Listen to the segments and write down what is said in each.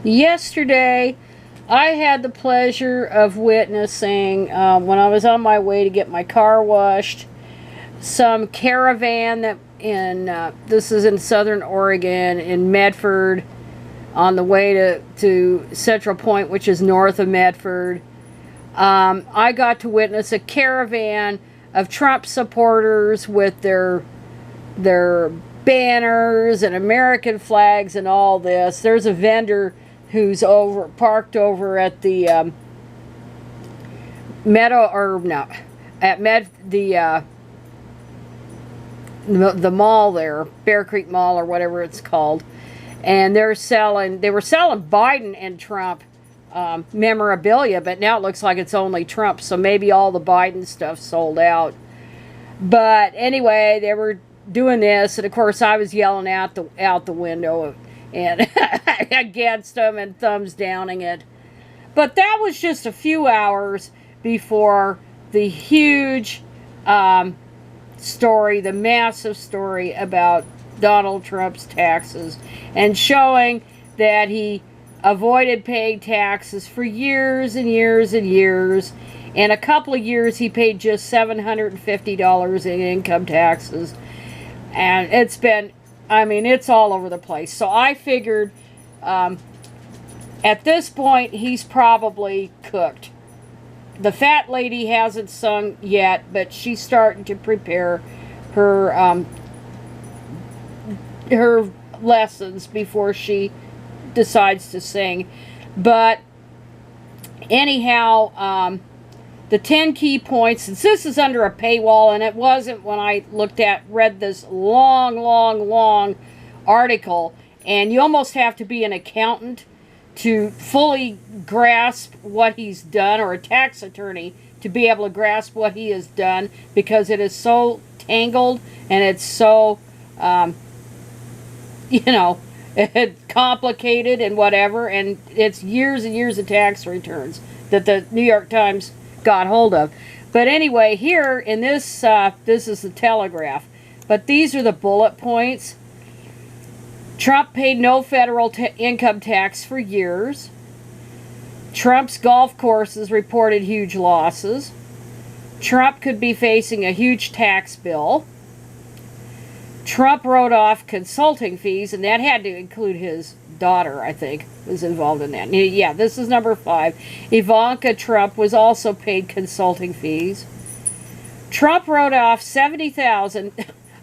Yesterday, I had the pleasure of witnessing, when I was on my way to get my car washed, some caravan this is in southern Oregon, in Medford, on the way to Central Point, which is north of Medford. I got to witness a caravan of Trump supporters with their banners and American flags and all this. There's a vendor who's parked over at the the mall there, Bear Creek Mall or whatever it's called, and they were selling Biden and Trump memorabilia, but now it looks like it's only Trump, so maybe all the Biden stuff sold out. But anyway, they were doing this, and of course I was yelling out the window and against them and thumbs downing it. But that was just a few hours before the huge story, the massive story about Donald Trump's taxes, and showing that he avoided paying taxes for years and years and years. In a couple of years, he paid just $750 in income taxes. And it's all over the place. So I figured at this point, he's probably cooked. The fat lady hasn't sung yet, but she's starting to prepare her lessons before she decides to sing. But anyhow, the 10 key points, since this is under a paywall, and it wasn't when I read this long article, and you almost have to be an accountant to fully grasp what he's done, or a tax attorney to be able to grasp what he has done, because it is so tangled and it's so, complicated and whatever, and it's years and years of tax returns that the New York Times got hold of. But anyway, here in this, this is the Telegraph, but these are the bullet points. Trump paid no federal income tax for years. Trump's golf courses reported huge losses. Trump could be facing a huge tax bill. Trump wrote off consulting fees, and that had to include his daughter, I think, was involved in that. Yeah, this is number 5. Ivanka Trump was also paid consulting fees. Trump wrote off $70,000.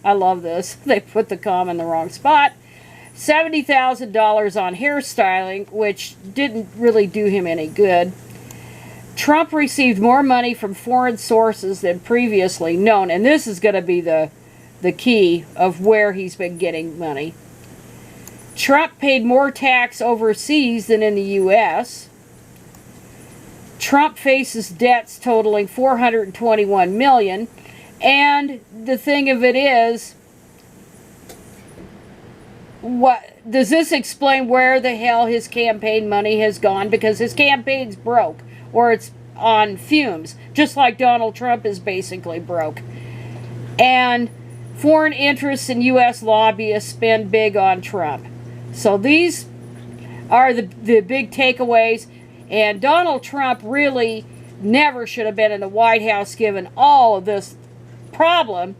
I love this. They put the comma in the wrong spot. $70,000 on hairstyling, which didn't really do him any good. Trump received more money from foreign sources than previously known, and this is going to be the key of where he's been getting money. Trump paid more tax overseas than in the U.S. Trump faces debts totaling $421 million, and the thing of it is, what does this explain where the hell his campaign money has gone? Because his campaign's broke, or it's on fumes, just like Donald Trump is basically broke. And foreign interests and U.S. lobbyists spend big on Trump. So these are the big takeaways. And Donald Trump really never should have been in the White House given all of this problem.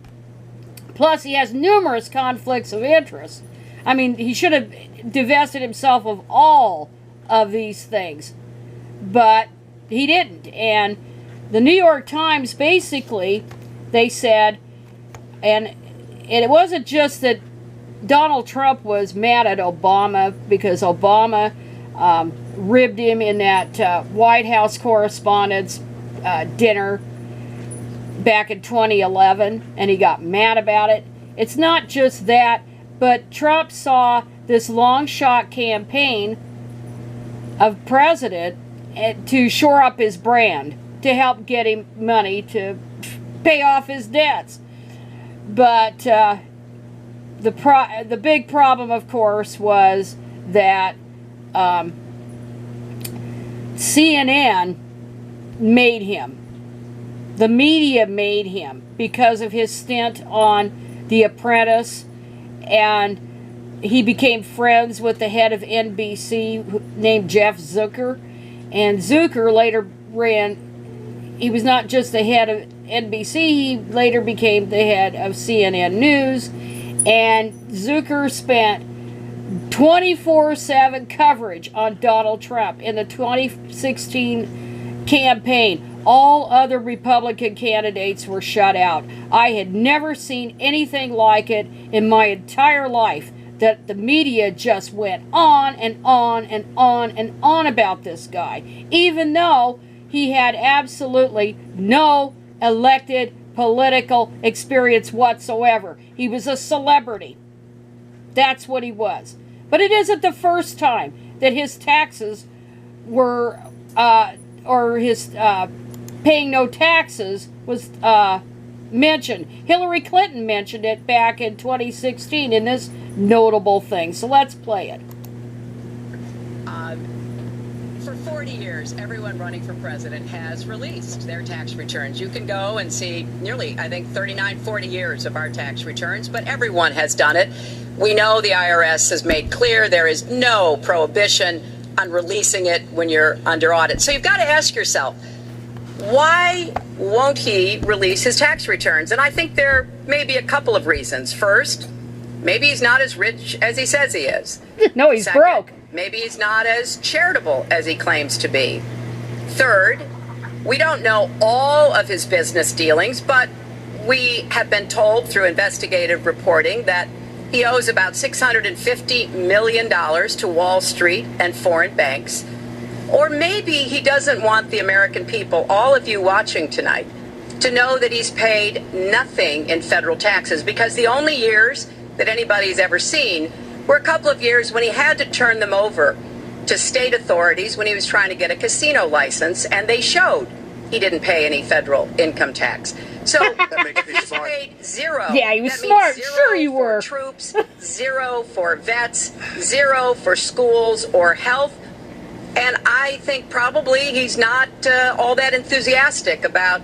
Plus, he has numerous conflicts of interest. I mean, he should have divested himself of all of these things. But he didn't. And the New York Times, basically, they said, and it wasn't just that Donald Trump was mad at Obama because Obama ribbed him in that White House Correspondents' dinner back in 2011, and he got mad about it. It's not just that, but Trump saw this long shot campaign of president to shore up his brand, to help get him money to pay off his debts. But the big problem, of course, was that CNN made him. The media made him because of his stint on The Apprentice, and he became friends with the head of NBC named Jeff Zucker. And Zucker later he was not just the head of NBC, he later became the head of CNN News. And Zucker spent 24/7 coverage on Donald Trump in the 2016 campaign. All other Republican candidates were shut out. I had never seen anything like it in my entire life, that the media just went on and on and on and on about this guy, even though he had absolutely no elected political experience whatsoever. He was a celebrity. That's what he was. But it isn't the first time that his taxes were, or his paying no taxes was mentioned. Hillary Clinton mentioned it back in 2016 in this notable thing. So let's play it. For 40 years, everyone running for president has released their tax returns. You can go and see nearly, I think, 39, 40 years of our tax returns, but everyone has done it. We know the IRS has made clear there is no prohibition on releasing it when you're under audit. So you've got to ask yourself, why won't he release his tax returns? And I think there may be a couple of reasons. First, maybe he's not as rich as he says he is. No, he's Second, broke. maybe he's not as charitable as he claims to be. Third, we don't know all of his business dealings, but we have been told through investigative reporting that he owes about $650 million to Wall Street and foreign banks. Or maybe he doesn't want the American people, all of you watching tonight, to know that he's paid nothing in federal taxes, because the only years that anybody's ever seen were a couple of years when he had to turn them over to state authorities when he was trying to get a casino license, and they showed he didn't pay any federal income tax. So he's paid zero. Yeah, he was that smart. Means zero Sure you for were. Troops, zero for vets, zero for schools or health. And I think probably he's not all that enthusiastic about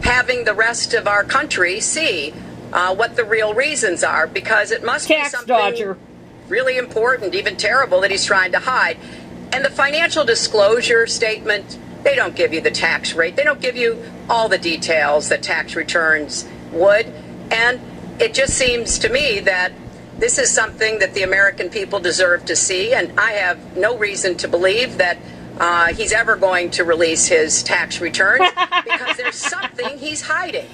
having the rest of our country see what the real reasons are, because it must be something dodger. really important, even terrible, that he's trying to hide. And the financial disclosure statement, they don't give you the tax rate. They don't give you all the details that tax returns would. And it just seems to me that this is something that the American people deserve to see, and I have no reason to believe that he's ever going to release his tax returns, because there's something he's hiding.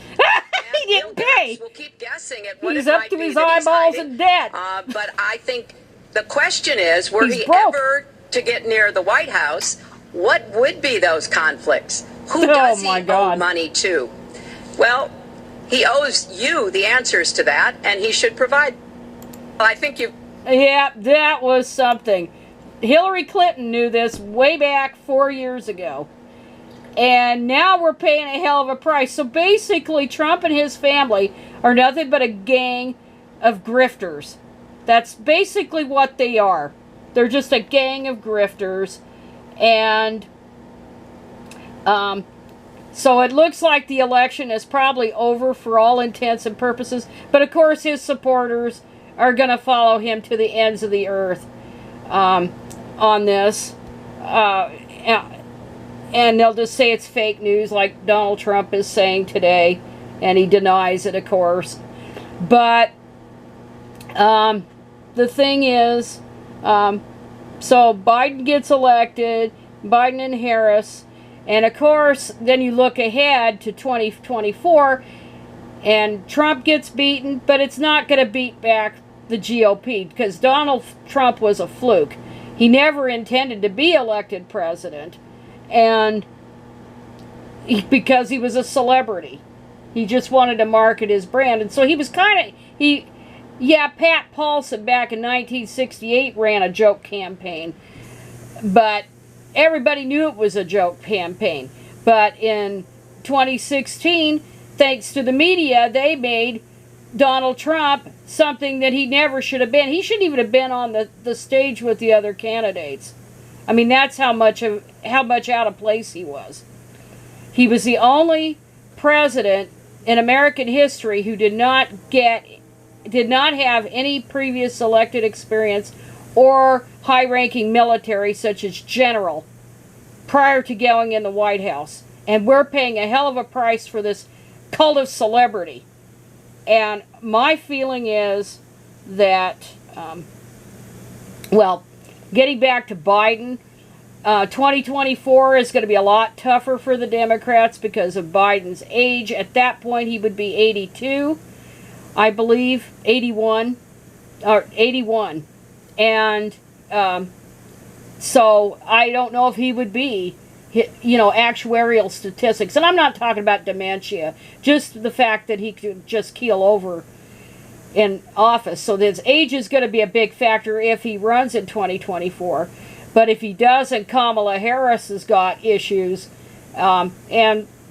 He didn't pay. We'll keep guessing at what He's it up might to be his that he's eyeballs hiding. in debt. But I think the question is, were He's he broke. ever to get near the White House, what would be those conflicts? Who Oh, does he my owe God. money to? Well, he owes you the answers to that, and he should provide. I think you. Yeah, that was something. Hillary Clinton knew this way back 4 years ago. And now we're paying a hell of a price. So basically, Trump and his family are nothing but a gang of grifters. That's basically what they are. They're just a gang of grifters. And so it looks like the election is probably over for all intents and purposes. But of course, his supporters are going to follow him to the ends of the earth on this. And they'll just say it's fake news, like Donald Trump is saying today. And he denies it, of course. But the thing is, so Biden gets elected, Biden and Harris. And of course, then you look ahead to 2024, and Trump gets beaten, but it's not going to beat back the GOP, because Donald Trump was a fluke. He never intended to be elected president, and because he was a celebrity. He just wanted to market his brand, and so he was kind of, Pat Paulson back in 1968 ran a joke campaign, but everybody knew it was a joke campaign. But in 2016, thanks to the media, they made Donald Trump something that he never should have been. He shouldn't even have been on the stage with the other candidates. I mean, that's how much out of place he was. He was the only president in American history who did not get did not have any previous elected experience or high-ranking military, such as general, prior to going in the White House. And we're paying a hell of a price for this cult of celebrity. And my feeling is that, well, getting back to Biden, 2024 is going to be a lot tougher for the Democrats because of Biden's age. At that point, he would be 82, I believe, 81, or 81. And so I don't know if he would be, you know, actuarial statistics. And I'm not talking about dementia, just the fact that he could just keel over in office. So his age is going to be a big factor if he runs in 2024. But if he doesn't, Kamala Harris has got issues. And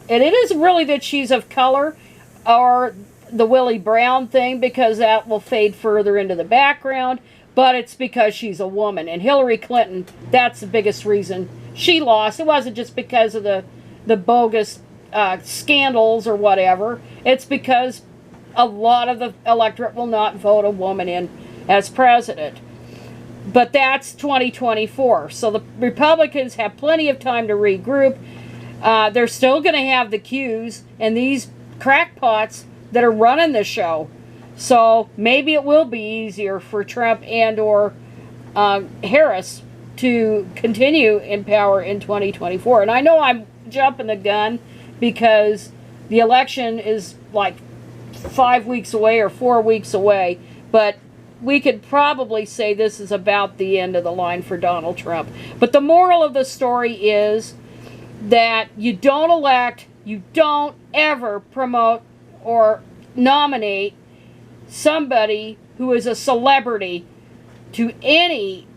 it isn't really that she's of color or the Willie Brown thing, because that will fade further into the background. But it's because she's a woman. And Hillary Clinton, that's the biggest reason she lost. It wasn't just because of the bogus scandals or whatever. It's because a lot of the electorate will not vote a woman in as president. But that's 2024. So the Republicans have plenty of time to regroup. They're still going to have the Qs and these crackpots that are running the show. So maybe it will be easier for Trump and or Harris to continue in power in 2024. And I know I'm jumping the gun because the election is like 5 weeks away or 4 weeks away. But we could probably say this is about the end of the line for Donald Trump. But the moral of the story is that you don't elect, you don't ever promote or nominate somebody who is a celebrity to any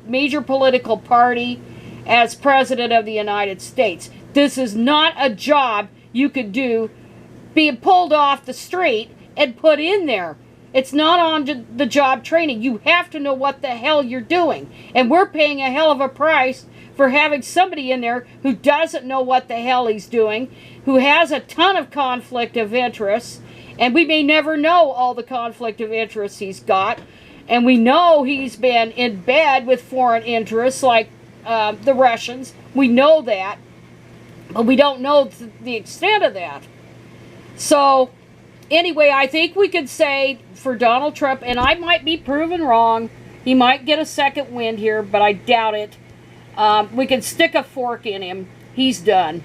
major political party as president of the United States. This is not a job you could do being pulled off the street and put in there. It's not on the job training. You have to know what the hell you're doing. And we're paying a hell of a price for having somebody in there who doesn't know what the hell he's doing, who has a ton of conflict of interests, and we may never know all the conflict of interests he's got. And we know he's been in bed with foreign interests like the Russians. We know that, but we don't know the extent of that. So anyway, I think we could say for Donald Trump, and I might be proven wrong, he might get a second wind here, but I doubt it. We can stick a fork in him. He's done.